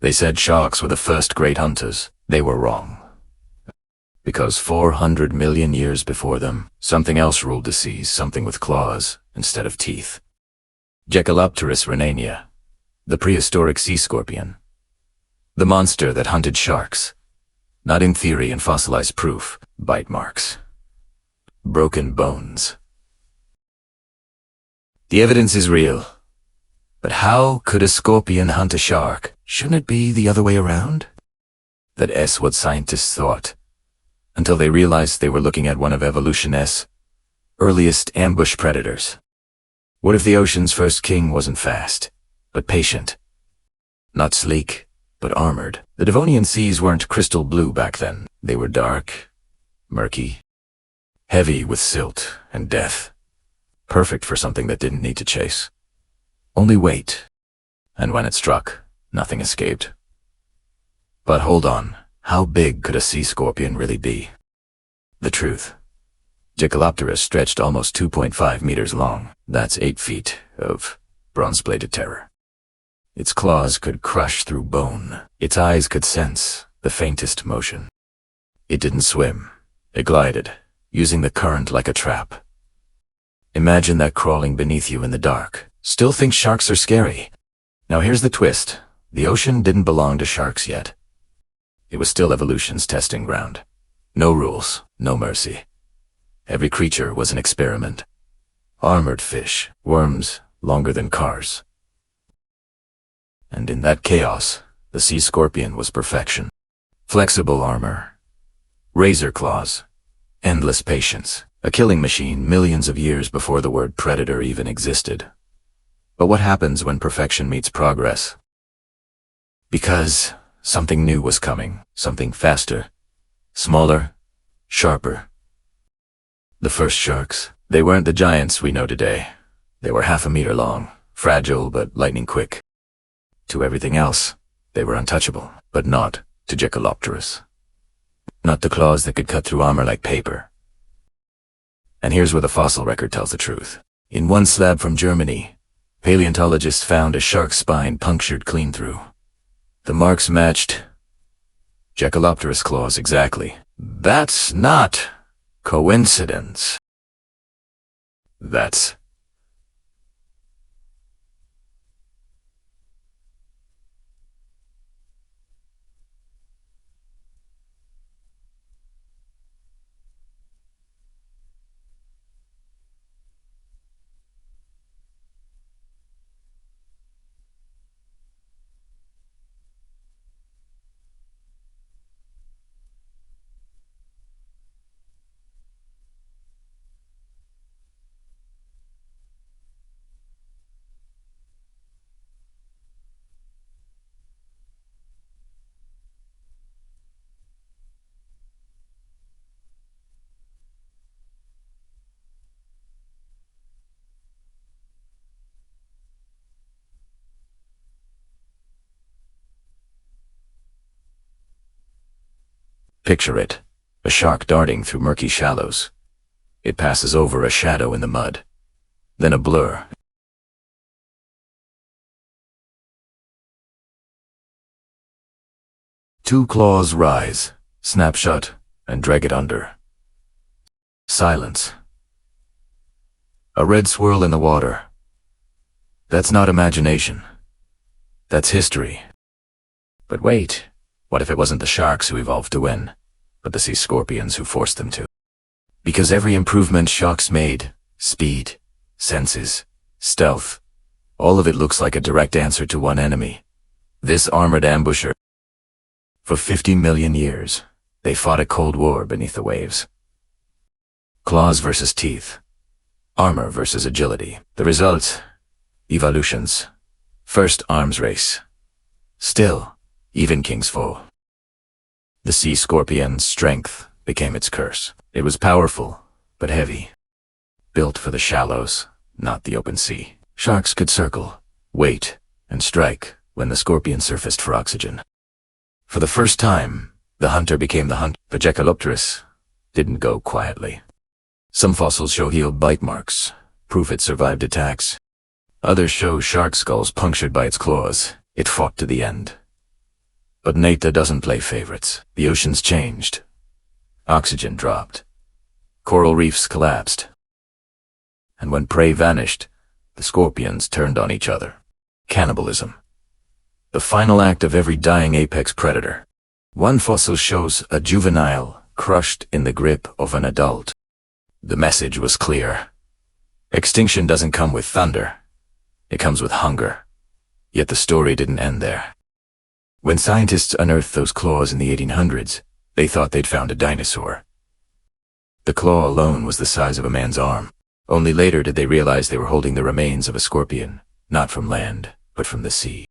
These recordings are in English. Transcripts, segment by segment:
They said sharks were the first great hunters. They were wrong. Because 400 million years before them, something else ruled the seas, something with claws instead of teeth. Jaekelopterus rhenania, the prehistoric sea scorpion. The monster that hunted sharks. Not in theory and fossilized proof, bite marks. Broken bones. The evidence is real. But how could a scorpion hunt a shark? Shouldn't it be the other way around? That's what scientists thought, until they realized they were looking at one of evolution's earliest ambush predators. What if the ocean's first king wasn't fast, but patient? Not sleek, but armored. The Devonian seas weren't crystal blue back then. They were dark, murky, heavy with silt and death. Perfect for something that didn't need to chase. Only wait. And when it struck, nothing escaped. But hold on. How big could a sea scorpion really be? The truth. Jaekelopterus stretched almost 2.5 meters long. That's 8 feet of bronze-bladed terror. Its claws could crush through bone. Its eyes could sense the faintest motion. It didn't swim. It glided, using the current like a trap. Imagine that crawling beneath you in the dark. Still think sharks are scary. Now here's the twist. The ocean didn't belong to sharks yet. It was still evolution's testing ground. No rules, no mercy. Every creature was an experiment. Armored fish, worms longer than cars. And in that chaos, the sea scorpion was perfection. Flexible armor, razor claws, endless patience. A killing machine millions of years before the word predator even existed. But what happens when perfection meets progress? Because something new was coming, something faster, smaller, sharper. The first sharks, they weren't the giants we know today. They were 1/2 meter long, fragile but lightning quick. To everything else, they were untouchable, but not to Jaekelopterus. Not the claws that could cut through armor like paper. And here's where the fossil record tells the truth. In one slab from Germany, paleontologists found a shark's spine punctured clean through. The marks matched Jaekelopterus claws exactly. That's not coincidence. That's Picture it, a shark darting through murky shallows. It passes over a shadow in the mud, then a blur. Two claws rise, snap shut, and drag it under. Silence. A red swirl in the water. That's not imagination. That's history. But wait. What if it wasn't the sharks who evolved to win, but the sea scorpions who forced them to? Because every improvement sharks made, speed, senses, stealth, all of it looks like a direct answer to one enemy. This armored ambusher. For 50 million years, they fought a cold war beneath the waves. Claws versus teeth. Armor versus agility. The result? Evolution's first arms race. Still, even kings fall. The sea scorpion's strength became its curse. It was powerful, but heavy. Built for the shallows, not the open sea. Sharks could circle, wait, and strike when the scorpion surfaced for oxygen. For the first time, the hunter became the hunt. But Jaekelopterus didn't go quietly. Some fossils show healed bite marks, proof it survived attacks. Others show shark skulls punctured by its claws. It fought to the end. But nature doesn't play favorites. The oceans changed. Oxygen dropped. Coral reefs collapsed. And when prey vanished, the scorpions turned on each other. Cannibalism. The final act of every dying apex predator. One fossil shows a juvenile crushed in the grip of an adult. The message was clear. Extinction doesn't come with thunder. It comes with hunger. Yet the story didn't end there. When scientists unearthed those claws in the 1800s, they thought they'd found a dinosaur. The claw alone was the size of a man's arm. Only later did they realize they were holding the remains of a scorpion, not from land, but from the sea.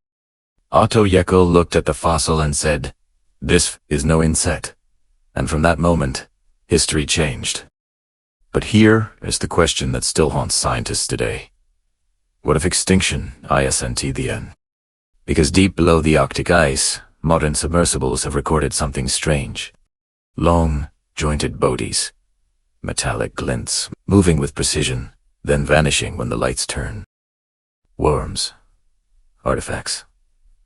Otto Jekyll looked at the fossil and said, "This is no insect." And from that moment, history changed. But here is the question that still haunts scientists today. What if extinction isn't the end? Because deep below the Arctic ice, modern submersibles have recorded something strange. Long, jointed bodies. Metallic glints, moving with precision, then vanishing when the lights turn. Worms. Artifacts.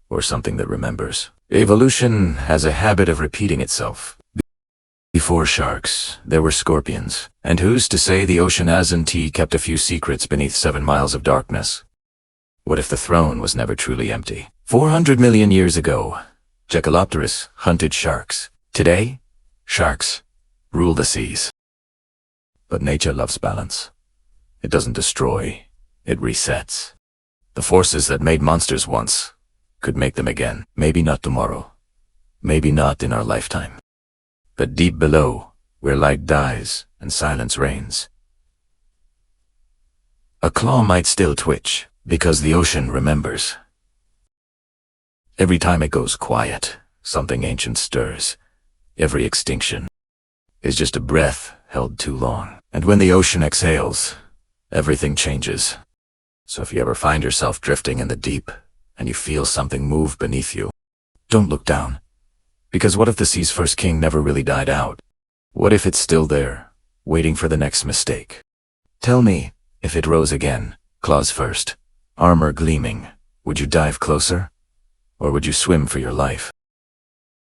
Or something that remembers. Evolution has a habit of repeating itself. Before sharks, there were scorpions. And who's to say the ocean hasn't kept a few secrets beneath 7 miles of darkness? What if the throne was never truly empty? 400 million years ago, Jaekelopterus hunted sharks. Today, sharks rule the seas. But nature loves balance. It doesn't destroy, it resets. The forces that made monsters once could make them again. Maybe not tomorrow. Maybe not in our lifetime. But deep below, where light dies and silence reigns, a claw might still twitch, because the ocean remembers. Every time it goes quiet, something ancient stirs. Every extinction is just a breath held too long. And when the ocean exhales, everything changes. So if you ever find yourself drifting in the deep, and you feel something move beneath you, don't look down. Because what if the sea's first king never really died out? What if it's still there, waiting for the next mistake? Tell me, if it rose again, claws first, armor gleaming, would you dive closer? Or would you swim for your life?